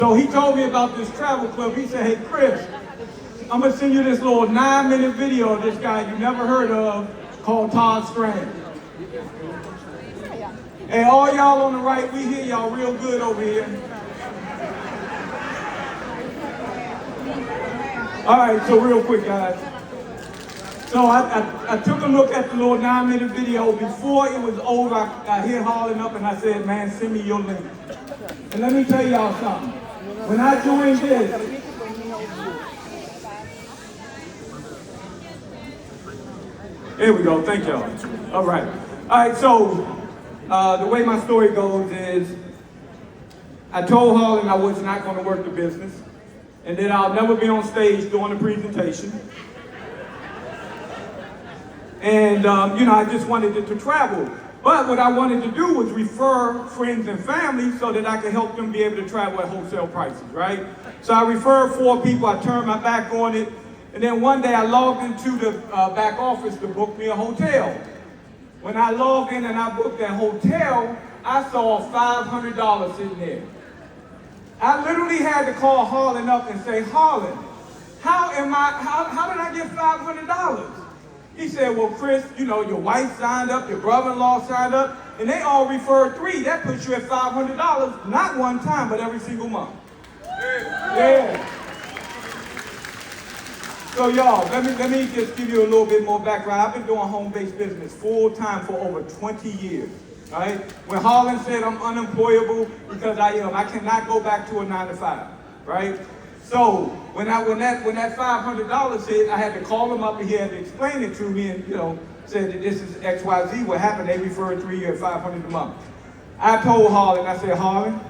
So he told me about this travel club. He said, hey, Chris, I'm going to send you this little 9-minute video of this guy you never heard of called Todd Strand. Hey, all y'all on the right, we hear y'all real good over here. All right, so real quick, guys. So I took a look at the little 9-minute video. Before it was over, I hit Harlan up and I said, man, send me your link. And let me tell y'all something. When I joined this, here we go, thank y'all. All right, so the way my story goes is, I told Harlan I was not going to work the business, and that I'll never be on stage doing a presentation. And, I just wanted to travel. But what I wanted to do was refer friends and family so that I could help them be able to travel at wholesale prices, right? So I referred 4 people, I turned my back on it, and then one day I logged into the back office to book me a hotel. When I logged in and I booked that hotel, I saw $500 sitting there. I literally had to call Harlan up and say, Harlan, how did I get $500? He said, well, Chris, your wife signed up, your brother-in-law signed up, and they all referred 3. That puts you at $500, not one time, but every single month. Yeah. So y'all, let me just give you a little bit more background. I've been doing home-based business full-time for over 20 years, right? When Harlan said I'm unemployable, because I am, I cannot go back to a 9-to-5, right? So when that $500 hit, I had to call him up and he had to explain it to me and, said that this is XYZ, what happened, they referred 3 years, $500 a month. I told Harlan, I said, Harlan,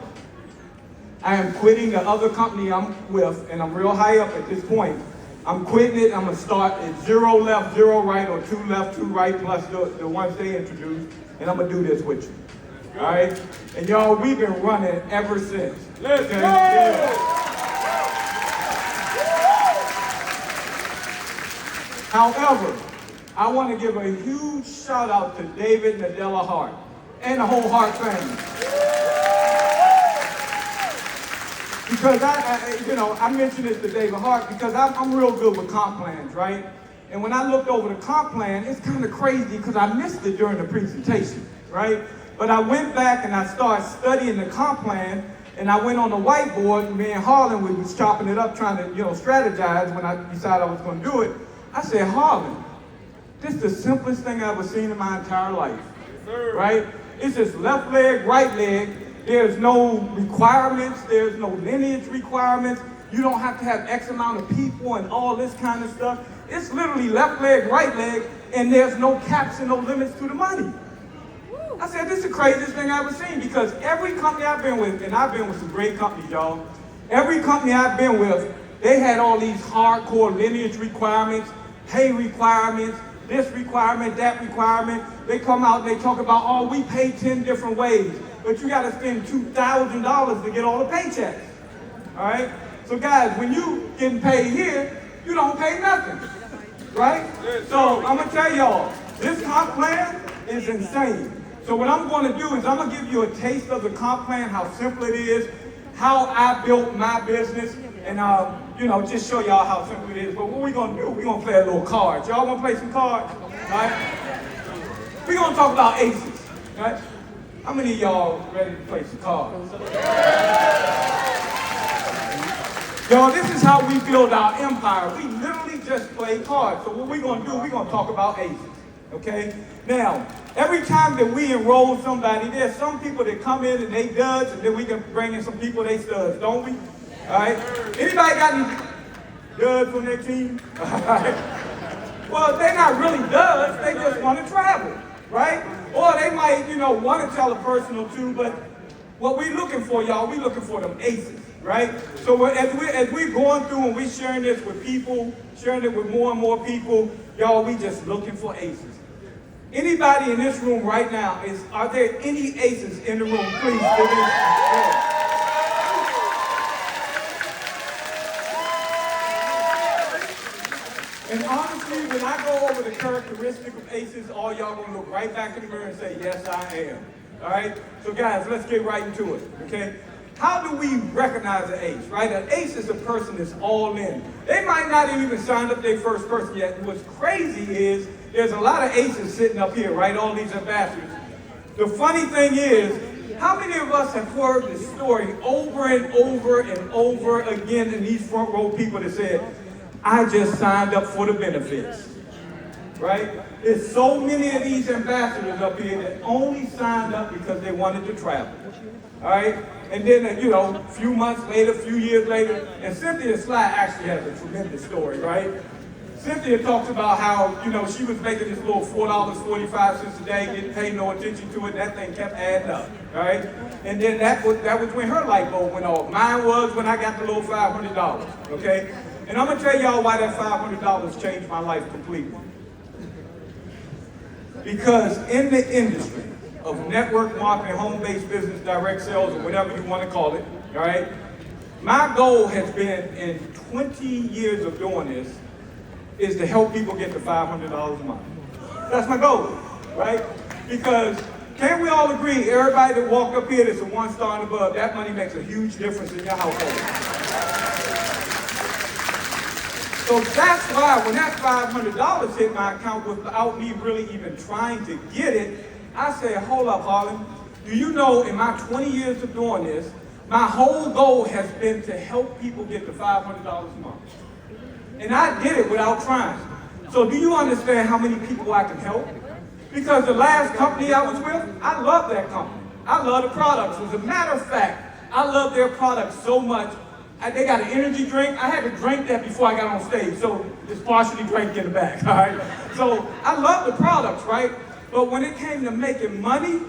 I am quitting the other company I'm with, and I'm real high up at this point. I'm quitting it, I'm gonna start at 0 left, 0 right, or 2 left, 2 right, plus the ones they introduced, and I'm gonna do this with you, all right? And y'all, we've been running ever since. Let's go! Yeah. However, I want to give a huge shout out to David and Adela Hart and the whole Hart family. Because I mentioned this to David Hart because I'm real good with comp plans, right? And when I looked over the comp plan, it's kind of crazy because I missed it during the presentation, right? But I went back and I started studying the comp plan, and I went on the whiteboard, and me and Harlan, we was chopping it up trying to, strategize when I decided I was going to do it. I said, Harlan, this is the simplest thing I've ever seen in my entire life, right? It's just left leg, right leg. There's no requirements. There's no lineage requirements. You don't have to have X amount of people and all this kind of stuff. It's literally left leg, right leg, and there's no caps and no limits to the money. I said, this is the craziest thing I've ever seen because every company I've been with, and I've been with some great companies, y'all, every company I've been with, they had all these hardcore lineage requirements, pay requirements, this requirement, that requirement. They come out and they talk about, we pay 10 different ways, but you gotta spend $2,000 to get all the paychecks, all right? So guys, when you getting paid here, you don't pay nothing, right? So I'm gonna tell y'all, this comp plan is insane. So what I'm gonna do is I'm gonna give you a taste of the comp plan, how simple it is, how I built my business, and just show y'all how simple it is. But what we're gonna do, we're gonna play a little cards. Y'all wanna play some cards? Right? We're gonna talk about aces, right? How many of y'all ready to play some cards? Y'all, this is how we build our empire. We literally just play cards. So what we're gonna do, we're gonna talk about aces, okay? Now, every time that we enroll somebody, there's some people that come in and they duds, and then we can bring in some people they studs, don't we? All right? Anybody got any duds on their team? All right. Well, they're not really duds, they just want to travel, right? Or they might, want to tell a person or two, but what we're looking for, y'all, we're looking for them aces, right? So as we're going through and we're sharing this with people, sharing it with more and more people, y'all, we just looking for aces. Anybody in this room right now, are there any aces in the room? Please, yeah. And honestly, when I go over the characteristic of aces, all y'all gonna look right back in the mirror and say, yes, I am. All right? So guys, let's get right into it, okay? how do we recognize an ace, right? An ace is a person that's all in. They might not have even signed up their first person yet. And what's crazy is there's a lot of aces sitting up here, right? All these ambassadors. The funny thing is, how many of us have heard this story over and over and over again in these front row people that said, I just signed up for the benefits, right? There's so many of these ambassadors up here that only signed up because they wanted to travel, all right? And then, you know, a few months later, a few years later, and Cynthia Sly actually has a tremendous story, right? Cynthia talks about how, you know, she was making this little $4.45 a day, getting paid no attention to it, and that thing kept adding up, right? And then that was when her light bulb went off. Mine was when I got the little $500, okay? And I'm gonna tell y'all why that $500 changed my life completely. Because in the industry of network marketing, home-based business, direct sales, or whatever you want to call it, all right? My goal has been, in 20 years of doing this, is to help people get to $500 a month. That's my goal, right? Because can't we all agree, everybody that walked up here that's a 1-star and above, that money makes a huge difference in your household. So that's why when that $500 hit my account without me really even trying to get it, I said, hold up, Harlan. Do you know in my 20 years of doing this, my whole goal has been to help people get to $500 a month. And I did it without trying. So do you understand how many people I can help? Because the last company I was with, I love that company. I love the products. As a matter of fact, I love their products so much. They got an energy drink. I had to drink that before I got on stage, so it's partially drank in the back, all right? So I love the products, right? But when it came to making money,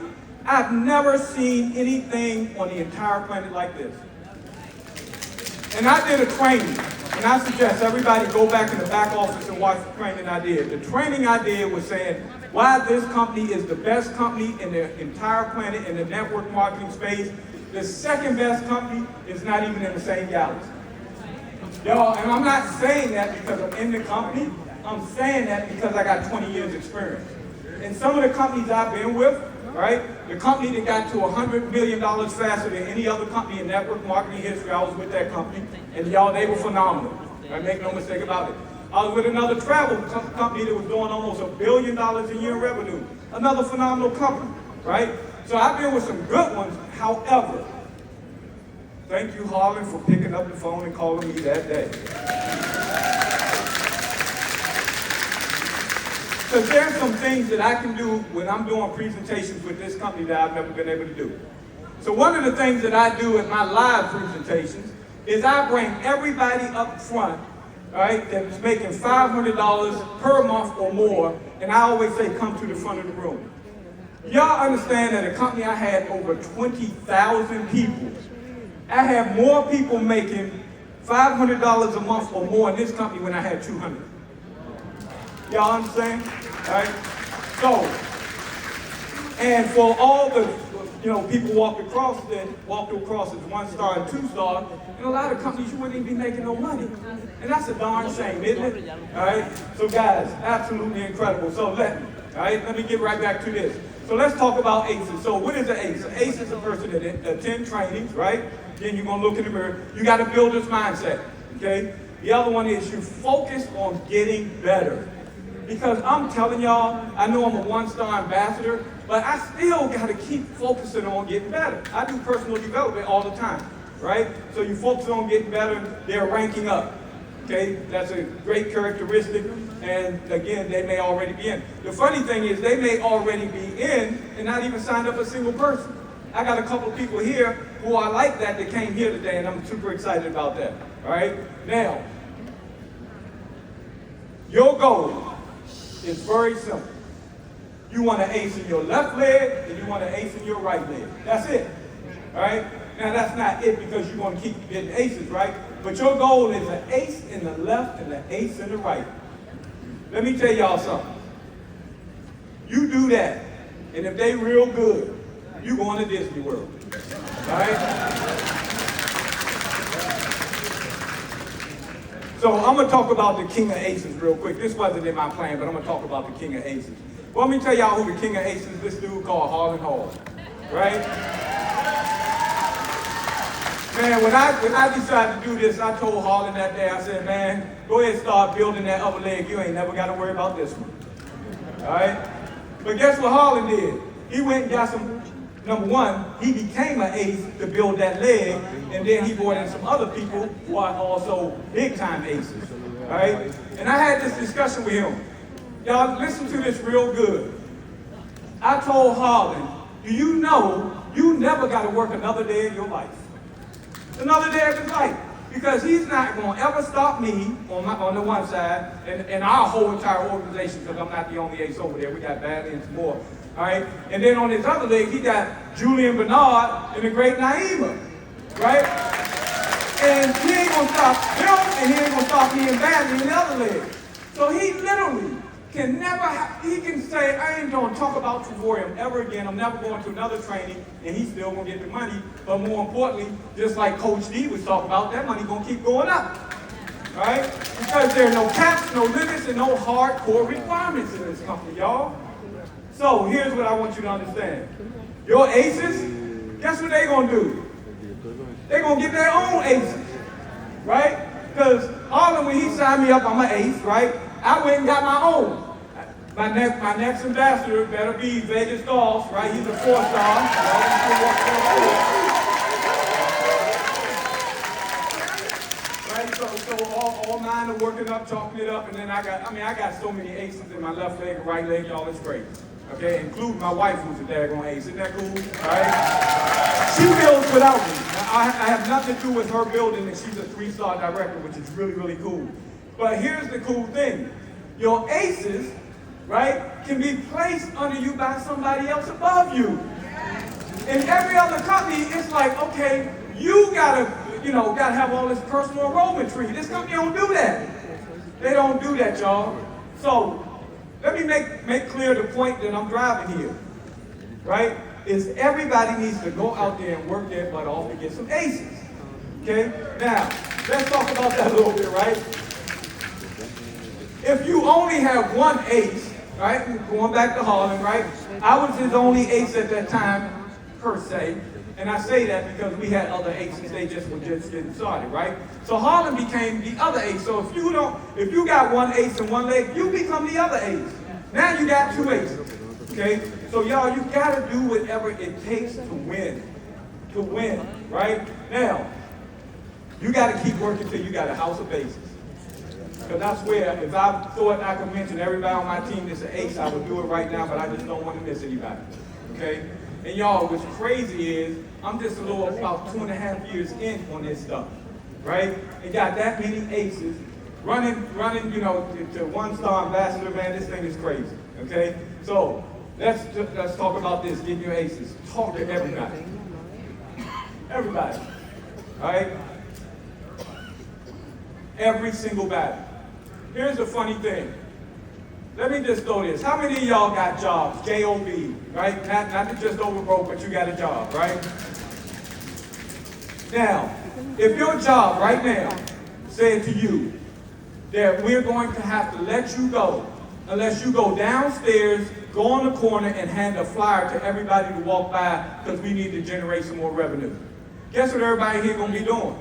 I've never seen anything on the entire planet like this. And I did a training, and I suggest everybody go back in the back office and watch the training I did. The training I did was saying why this company is the best company in the entire planet in the network marketing space. The second best company is not even in the same galaxy. Y'all, and I'm not saying that because I'm in the company. I'm saying that because I got 20 years experience. And some of the companies I've been with, right? The company that got to $100 million faster than any other company in network marketing history, I was with that company. And y'all, they were phenomenal. Right? Make no mistake about it. I was with another travel company that was doing almost $1 billion a year in revenue. Another phenomenal company, right? So I've been with some good ones. However, thank you, Harlan, for picking up the phone and calling me that day. Because there's some things that I can do when I'm doing presentations with this company that I've never been able to do. So one of the things that I do at my live presentations is I bring everybody up front, all right, that's making $500 per month or more, and I always say, come to the front of the room. Y'all understand that a company I had over 20,000 people. I have more people making $500 a month or more in this company when I had 200. Y'all understand? All right? So, and for all the, people walked across as 1-star and 2-star, and a lot of companies you wouldn't even be making no money. And that's a darn shame, isn't it? All right? So guys, absolutely incredible. So let me get right back to this. So let's talk about aces. So what is an ace? An ace is a person that attends trainings, right? Then you're gonna look in the mirror. You gotta build this mindset, okay? The other one is you focus on getting better. Because I'm telling y'all, I know I'm a 1-star ambassador, but I still gotta keep focusing on getting better. I do personal development all the time, right? So you focus on getting better, they're ranking up. Okay, that's a great characteristic, and again, they may already be in. The funny thing is, they may already be in and not even signed up a single person. I got a couple of people here who are like that came here today, and I'm super excited about that. All right, now, your goal is very simple. You want an ace in your left leg, and you want an ace in your right leg. That's it. All right. Now that's not it because you want to keep getting aces, right? But your goal is an ace in the left and an ace in the right. Let me tell y'all something. You do that, and if they real good, you going to Disney World. All right? So I'm going to talk about the king of aces real quick. This wasn't in my plan, but I'm going to talk about the king of aces. Well, let me tell y'all who the king of aces is. This dude called Harlan Hall. Right? Man, when I decided to do this, I told Harlan that day, I said, man, go ahead and start building that upper leg. You ain't never got to worry about this one. All right? But guess what Harlan did? He went and got some, number one, he became an ace to build that leg, and then he brought in some other people who are also big-time aces. All right? And I had this discussion with him. Y'all, listen to this real good. I told Harlan, do you know you never got to work another day of your life? Another day of his life. Because he's not going to ever stop me on the one side and our whole entire organization, because I'm not the only ace over there. We got Bailey and some more. All right? And then on his other leg, he got Julian Bernard and the great Naima. Right? And he ain't going to stop him, and he ain't going to stop me and Bailey in the other leg. So he literally can never, he can say, I ain't going to talk about Trevorium ever again. I'm never going to another training, and he's still going to get the money. But more importantly, just like Coach D was talking about, that money going to keep going up. Right? Because there are no caps, no limits, and no hardcore requirements in this company, y'all. So here's what I want you to understand. Your aces, guess what they're going to do? They're going to get their own aces. Right? Because Harlan, when he signed me up, I'm an ace, right? I went and got my own. My next ambassador better be Vegas Golf, right? He's a 4-star. Right? So all mine are working up, chalking it up, and then I got so many aces in my left leg and right leg, y'all, it's crazy. Okay, including my wife, who's a daggone ace. Isn't that cool? All right? She builds without me. I have nothing to do with her building, and she's a 3-star director, which is really, really cool. But here's the cool thing. Your aces, right, can be placed under you by somebody else above you. In every other company, it's like, okay, you gotta have all this personal enrollment tree. This company don't do that. They don't do that, y'all. So let me make clear the point that I'm driving here, right? Is everybody needs to go out there and work their butt off and get some aces. Okay? Now, let's talk about that a little bit, right? If you only have one ace, right? Going back to Harlan, right? I was his only ace at that time, per se. And I say that because we had other aces, they just were just getting started, right? So Harlan became the other ace. So if you got one ace in one leg, you become the other ace. Now you got 2 aces. Okay? So y'all, you gotta do whatever it takes to win. To win, right? Now, you gotta keep working till you got a house of aces. Because I swear, if I thought I could mention everybody on my team that's an ace, I would do it right now, but I just don't want to miss anybody. Okay? And y'all, what's crazy is, I'm just a little about 2.5 years in on this stuff. Right? And got that many aces. Running, to 1-star ambassador, man, this thing is crazy. Okay? So, let's talk about this, getting your aces. Talk to everybody. Everybody. All right? Every single battle. Here's the funny thing. Let me just throw this. How many of y'all got jobs? J-O-B, right? Not to just over broke, but you got a job, right? Now, if your job right now said to you that we're going to have to let you go unless you go downstairs, go on the corner, and hand a flyer to everybody to walk by because we need to generate some more revenue. Guess what everybody here gonna be doing?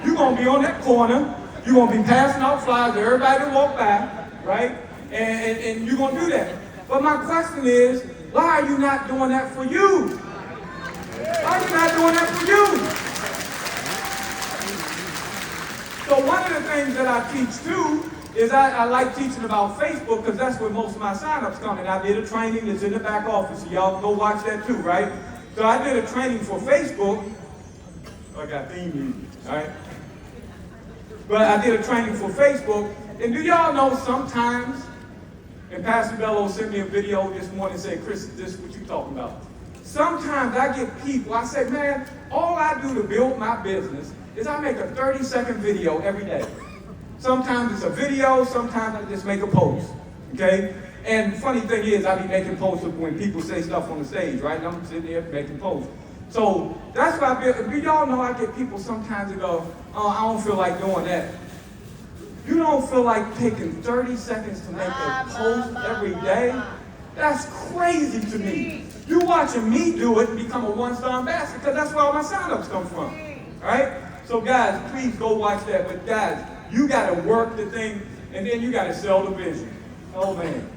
You're gonna be on that corner, you're gonna be passing out flyers to everybody that walk by, right? And you're gonna do that. But my question is, why are you not doing that for you? Why are you not doing that for you? So one of the things that I teach too is I like teaching about Facebook because that's where most of my signups come in. I did a training that's in the back office, so y'all go watch that too, right? So I did a training for Facebook. Oh, I got theme music, all right? But I did a training for Facebook, and do y'all know sometimes, and Pastor Bello sent me a video this morning and said, Chris, this is what you talking about. Sometimes I get people, I say, man, all I do to build my business is I make a 30-second video every day. Sometimes it's a video, sometimes I just make a post, okay? And the funny thing is, I be making posts when people say stuff on the stage, right? And I'm sitting there making posts. So that's why do y'all know I get people sometimes that go, oh, I don't feel like doing that. You don't feel like taking 30 seconds to make a post every day? That's crazy to me. You watching me do it and become a 1-star ambassador because that's where all my signups come from. All right? So guys, please go watch that. But guys, you got to work the thing, and then you got to sell the vision. Oh man.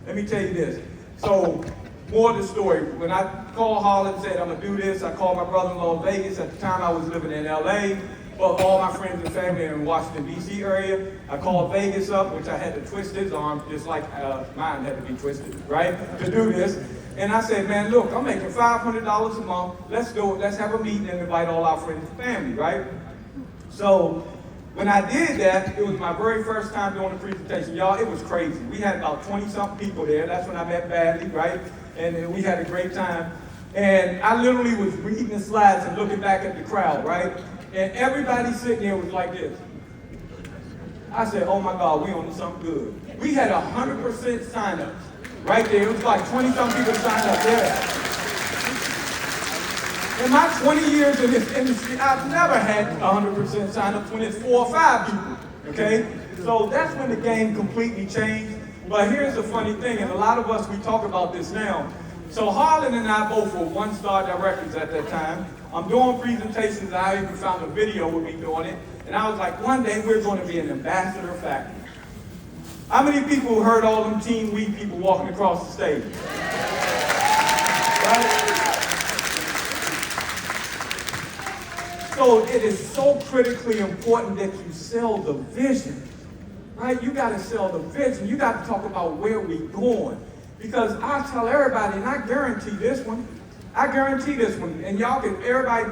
Let me tell you this. So, more of the story. When I called Harlan and said, I'm going to do this, I called my brother-in-law in Vegas. At the time, I was living in LA. But all my friends and family in the Washington, D.C. area. I called Vegas up, which I had to twist his arm, just like mine had to be twisted, right, to do this. And I said, man, look, I'm making $500 a month. Let's do it. Let's have a meeting and invite all our friends and family, right? So when I did that, it was my very first time doing a presentation. Y'all, it was crazy. We had about 20-something people there. That's when I met Bailey, right? And we had a great time. And I literally was reading the slides and looking back at the crowd, right? And everybody sitting there was like this. I said, oh my God, we on to something good. We had 100% sign-ups right there. It was like 20-something people signed up there. In my 20 years in this industry, I've never had 100% sign-ups when it's 4 or 5 people, okay? So that's when the game completely changed. But here's the funny thing, and a lot of us, we talk about this now. So Harlan and I both were one-star directors at that time. I'm doing presentations, and I even found a video with me doing it. And I was like, one day we're going to be an ambassador factory. How many people heard all them Teen Week people walking across the stage? Right? So it is so critically important that you sell the vision. Right? You got to sell the vision. You got to talk about where we're going. Because I tell everybody, and I guarantee this one, and y'all can, everybody,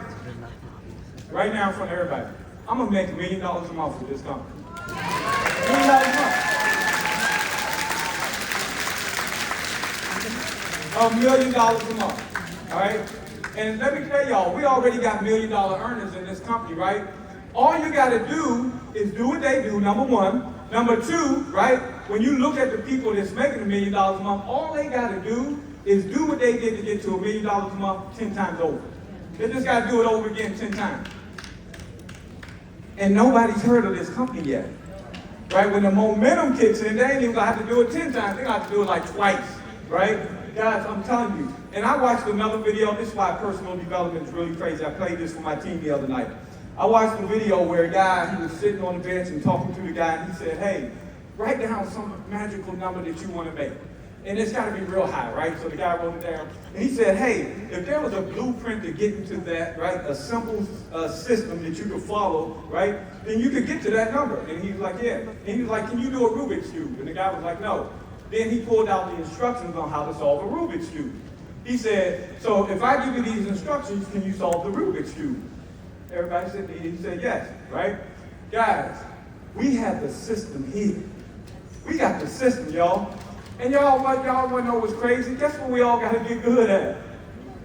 right now in front of everybody, I'm going to make $1 million a month with this company. $1 million a month. $1 million a month, all right? And let me tell y'all, we already got $1 million earners in this company, right? All you got to do is do what they do, number one. Number two, right, when you look at the people that's making $1 million a month, all they got to do is do what they did to get to $1 million a month 10 times over. They just got to do it over again 10 times. And nobody's heard of this company yet. Right? When the momentum kicks in, they ain't even going to have to do it 10 times. They're going to have to do it like twice. Right? Guys, I'm telling you. And I watched another video. This is why personal development is really crazy. I played this for my team the other night. I watched a video where a guy, he was sitting on the bench and talking to the guy, and he said, hey, write down some magical number that you want to make. And it's got to be real high, right? So the guy wrote it down. And he said, hey, if there was a blueprint to get into that, right, a simple system that you could follow, right, then you could get to that number. And he was like, yeah. And he was like, can you do a Rubik's Cube? And the guy was like, no. Then he pulled out the instructions on how to solve a Rubik's Cube. He said, so if I give you these instructions, can you solve the Rubik's Cube? Everybody said, he said yes, right? Guys, we have the system here. We got the system, y'all. And y'all want to know what's crazy? Guess what we all got to get good at?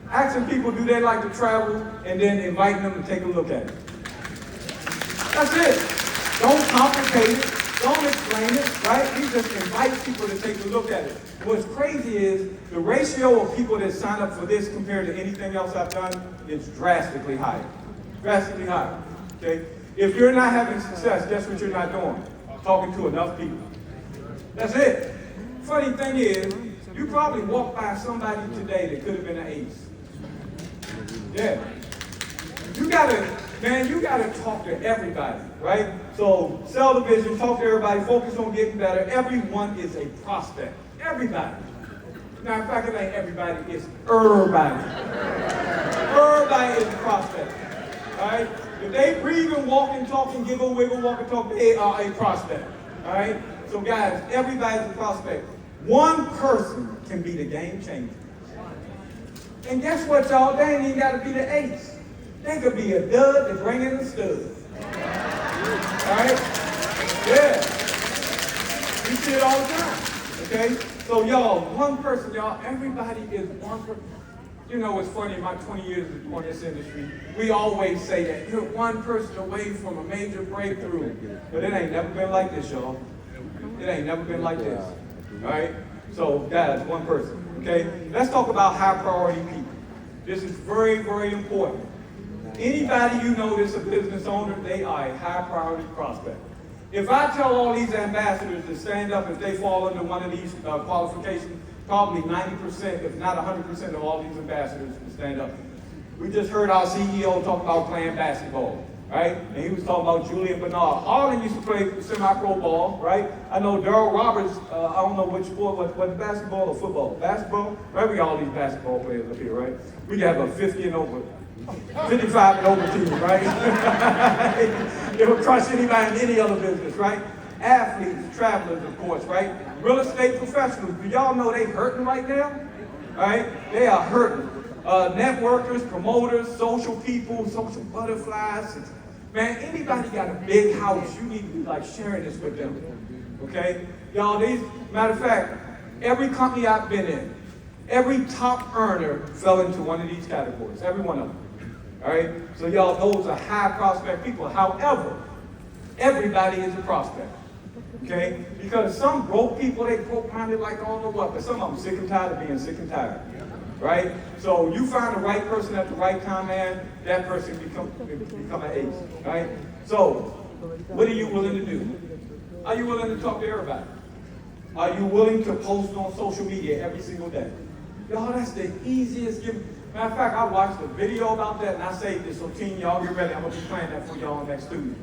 Asking people, do they like to travel, and then inviting them to take a look at it. That's it. Don't complicate it. Don't explain it, right? We just invite people to take a look at it. What's crazy is the ratio of people that sign up for this compared to anything else I've done is drastically higher. Drastically higher, okay? If you're not having success, guess what you're not doing? Talking to enough people. That's it. Funny thing is, you probably walked by somebody today that could have been an ace. Yeah. You gotta talk to everybody, right? So sell the vision, talk to everybody, focus on getting better. Everyone is a prospect. Everybody. Now, in fact, it ain't everybody, it's everybody. Everybody is a prospect. All right? If they breathe and walk and talk and giggle, wiggle, walk and talk, they are a prospect. All right? So guys, everybody's a prospect. One person can be the game changer. And guess what, y'all? They ain't even got to be the ace. They could be a dud that's bringing the stud. All right? Yeah. We see it all the time. Okay? So y'all, one person, y'all, everybody is one person. You know what's funny, in my 20 years in this industry, we always say that you're one person away from a major breakthrough. But it ain't never been like this, y'all. It ain't never been like this. All right? So, guys, one person. Okay? Let's talk about high priority people. This is very, very important. Anybody you know that's a business owner, they are a high priority prospect. If I tell all these ambassadors to stand up, if they fall under one of these qualifications, probably 90%, if not 100% of all these ambassadors will stand up. We just heard our CEO talk about playing basketball, right? And he was talking about Julian Bernard. Harlan used to play semi-pro ball, right? I know Darryl Roberts, I don't know which sport, what basketball or football? Basketball? Right, we got all these basketball players up here, right? We have a 50 and over, 55 and over team, right? They will crush anybody in any other business, right? Athletes, travelers, of course, right? Real estate professionals, do y'all know they hurting right now? Right? They are hurting. Networkers, promoters, social people, social butterflies. Man, anybody got a big house, you need to be like sharing this with them. Okay? Y'all, matter of fact, every company I've been in, every top earner fell into one of these categories. Every one of them. All right? So y'all, those are high prospect people. However, everybody is a prospect. Okay? Because some broke people, they broke-minded like I don't know what, but some of them sick and tired of being sick and tired. Right? So you find the right person at the right time, man, that person become an ace. Right? So, what are you willing to do? Are you willing to talk to everybody? Are you willing to post on social media every single day? Y'all, that's the easiest gift. Matter of fact, I watched a video about that and I saved this, so team, y'all get ready. I'm going to be playing that for y'all next Tuesday.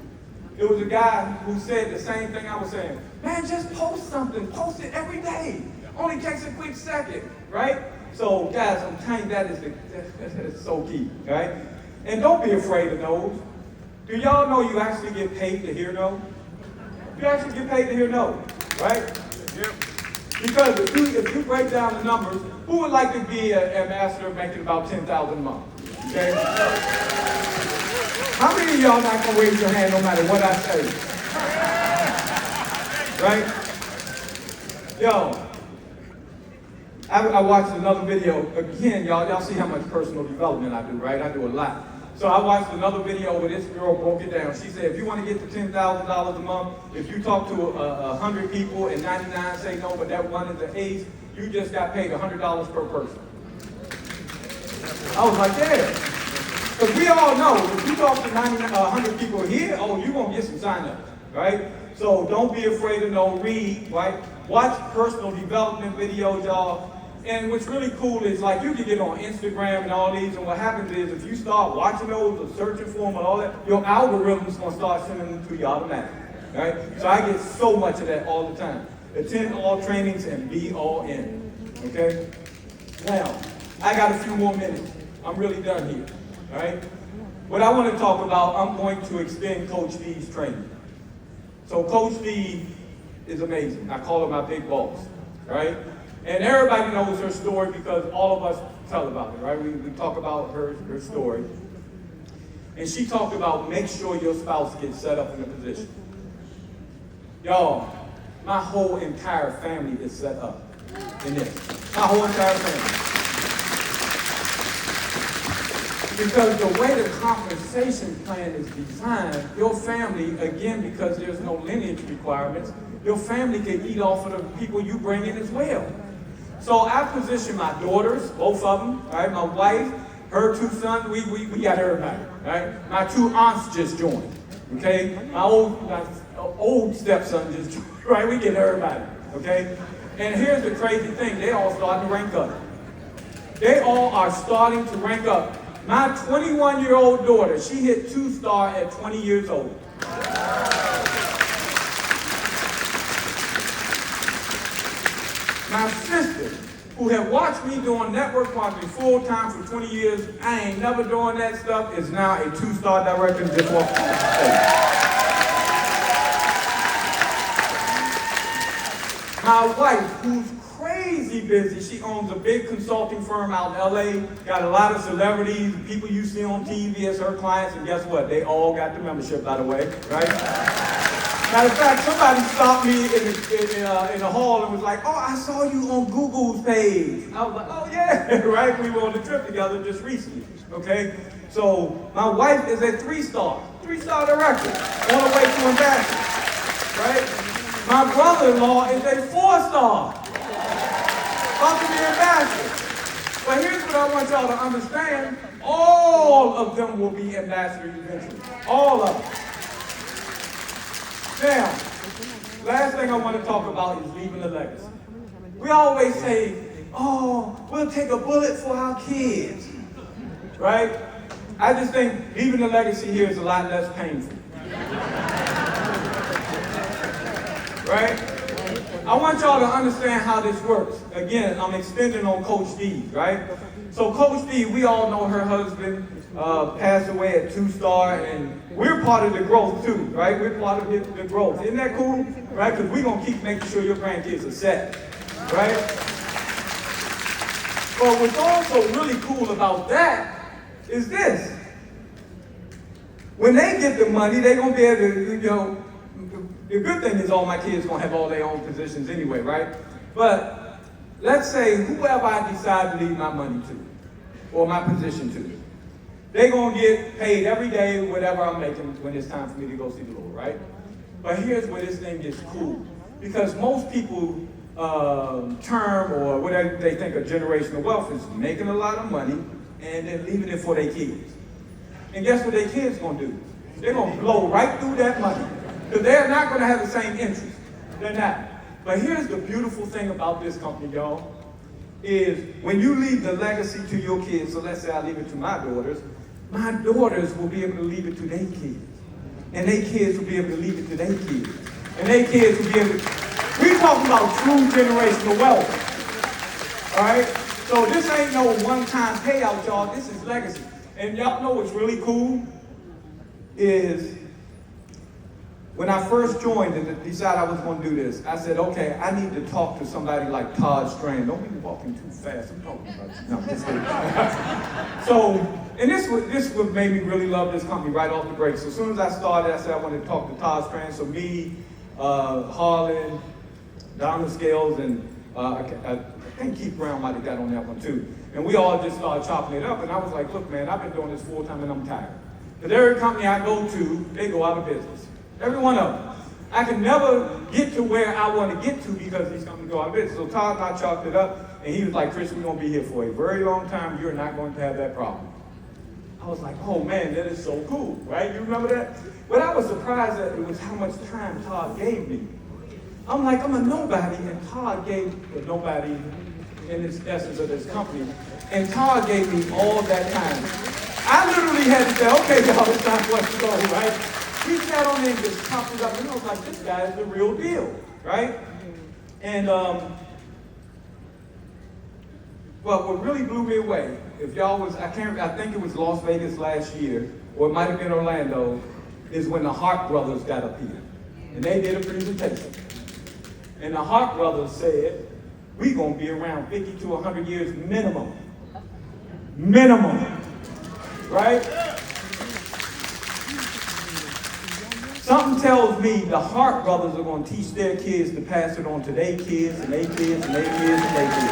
It was a guy who said the same thing I was saying. Man, just post something. Post it every day. Only takes a quick second, right? So, guys, I'm telling you, that is so key, right? And don't be afraid of no's. Do y'all know you actually get paid to hear no? You actually get paid to hear no, right? Yep. Because if you break down the numbers, who would like to be an ambassador making about $10,000 a month? Okay? How many of y'all not gonna raise your hand no matter what I say? Right? Yo, I watched another video. Again, y'all see how much personal development I do, right? I do a lot. So I watched another video where this girl broke it down. She said, if you want to get to $10,000 a month, if you talk to 100 people and 99 say no, but that one is an ace, you just got paid $100 per person. I was like, yeah. Because we all know, if you talk to 100 people here, oh, you're going to get some sign-ups, right? So don't be afraid of no, read, right? Watch personal development videos, y'all. And what's really cool is, like, you can get on Instagram and all these, and what happens is, if you start watching those or searching for them and all that, your algorithm's going to start sending them to you automatically, right? So I get so much of that all the time. Attend all trainings and be all in, okay? Now, I got a few more minutes. I'm really done here, all right? What I want to talk about, I'm going to extend Coach D's training. So Coach D is amazing. I call her my big boss, right? And everybody knows her story because all of us tell about it, right? We talk about her story. And she talked about make sure your spouse gets set up in a position. Y'all, my whole entire family is set up in this. My whole entire family. Because the way the compensation plan is designed, your family, again, because there's no lineage requirements, your family can eat off of the people you bring in as well. So I position my daughters, both of them, right? My wife, her two sons, we got everybody, right? My two aunts just joined, okay? My old stepson just joined, right? We get everybody, okay? And here's the crazy thing, they all starting to rank up. They all are starting to rank up. My 21-year-old daughter, she hit 2-star at 20 years old. My sister, who had watched me doing network marketing full-time for 20 years, I ain't never doing that stuff, is now a 2-star director and just walked on the stage. My wife, who's crazy busy, she owns a big consulting firm out in LA, got a lot of celebrities, people you see on TV as her clients, and guess what? They all got the membership, by the way, right? Matter of fact, somebody stopped me in the hall and was like, oh, I saw you on Google's page. I was like, oh yeah, right? We were on the trip together just recently, okay? So my wife is a 3-star director, on the way to ambassador, right? My brother-in-law is a 4-star, about to be ambassador. But here's what I want y'all to understand, all of them will be ambassadors eventually, all of them. Now, last thing I want to talk about is leaving a legacy. We always say, oh, we'll take a bullet for our kids, right? I just think leaving a legacy here is a lot less painful. Right? I want y'all to understand how this works. Again, I'm extending on Coach D, right? So Coach D, we all know her husband passed away at 2-star, and we're part of the growth too, right? We're part of the growth. Isn't that cool? Right? Because we're going to keep making sure your grandkids are set, right? But what's also really cool about that is this. When they get the money, they're going to be able to, you know, the good thing is all my kids going to have all their own positions anyway, right? But let's say whoever I decide to leave my money to, or my position to, they're going to get paid every day whatever I'm making when it's time for me to go see the Lord, right? But here's where this thing gets cool. Because most people term or whatever they think of generational wealth is making a lot of money and then leaving it for their kids. And guess what their kids going to do? They're going to blow right through that money. Because they're not going to have the same interest. They're not. But here's the beautiful thing about this company, y'all, is when you leave the legacy to your kids, so let's say I leave it to my daughters will be able to leave it to their kids. And their kids will be able to leave it to their kids. And their kids will be able to... We're talking about true generational wealth. All right? So this ain't no one-time payout, y'all. This is legacy. And y'all know what's really cool is when I first joined and decided I was going to do this, I said, okay, I need to talk to somebody like Todd Strand. Don't be walking too fast. I'm talking about you. No, just kidding. So, and this what made me really love this company right off the break. So as soon as I started, I said I wanted to talk to Todd Strand. So me, Harlan, Donald Scales, and I think Keith Brown might have got on that one too. And we all just started chopping it up. And I was like, look, man, I've been doing this full time and I'm tired. Because every company I go to, they go out of business. Every one of them. I can never get to where I want to get to because these companies go out of business. So Todd and I chalked it up, and he was like, Chris, we're going to be here for a very long time. You're not going to have that problem. I was like, oh man, that is so cool, right? You remember that? But I was surprised that it was how much time Todd gave me. I'm like, I'm a nobody, and Todd gave a nobody in its essence of this company. And Todd gave me all that time. I literally had to say, okay, y'all, it's time for us to go, right? He sat on there and just chopped it up, and I was like, this guy is the real deal, right? And, well, what really blew me away, if y'all was, I think it was Las Vegas last year, or it might have been Orlando, is when the Hart brothers got up here. And they did a presentation. And the Hart brothers said, we're going to be around 50 to 100 years minimum. Minimum. Right? Something tells me the Hart brothers are going to teach their kids to pass it on to their kids and their kids and their kids and their kids.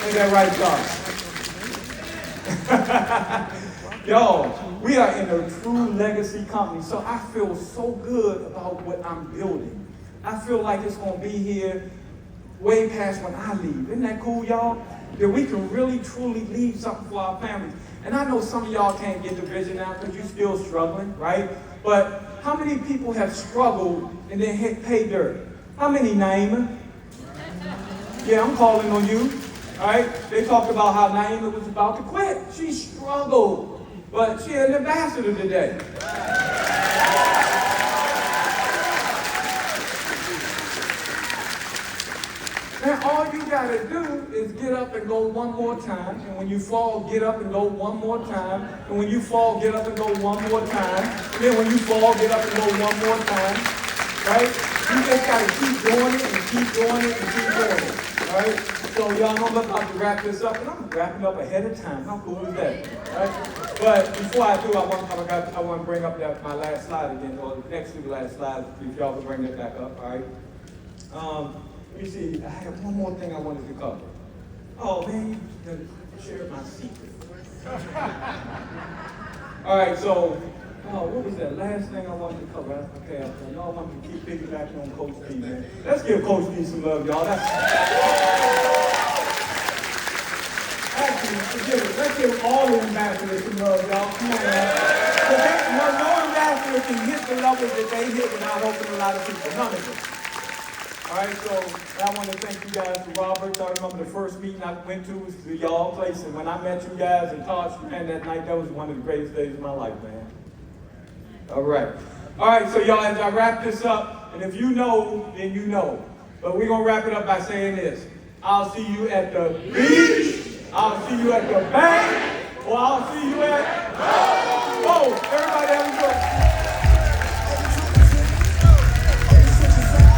Ain't that right, Josh? Yo, we are in a true legacy company, so I feel so good about what I'm building. I feel like it's going to be here way past when I leave. Isn't that cool, y'all? That we can really, truly leave something for our families. And I know some of y'all can't get the vision now because you're still struggling, right? But how many people have struggled and then hit pay dirt? How many, Naima? Yeah, I'm calling on you, all right? They talked about how Naima was about to quit. She struggled, but she an ambassador today. And all you gotta do is get up and go one more time. And when you fall, get up and go one more time. And when you fall, get up and go one more time. And then when you fall, get up and go one more time. Right? You just gotta keep doing it and keep doing it and keep doing it. Right? So y'all know I'm about to wrap this up. And I'm wrapping up ahead of time. How cool is that? Right? But before I do, I want to bring up my last slide again, or next to the last slide, if y'all can bring that back up, all right? Let me see, I have one more thing I wanted to cover. Oh man, you shared my secret. All right, so, what was that last thing I wanted to cover? Okay, I know I want to keep piggybacking on Coach D, man. Let's give Coach D some love, y'all. Actually, forgive it. Let's give all the ambassadors some love, y'all. Come on, man. No ambassador can hit the levels that they hit without helping a lot of people. None of them. All right, so I want to thank you guys for Robert. I remember the first meeting I went to was to y'all place, and when I met you guys and Todd ran that night, that was one of the greatest days of my life, man. All right. All right, so y'all, as I wrap this up, and if you know, then you know. But we're going to wrap it up by saying this. I'll see you at the beach, I'll see you at the bank, or I'll see you at...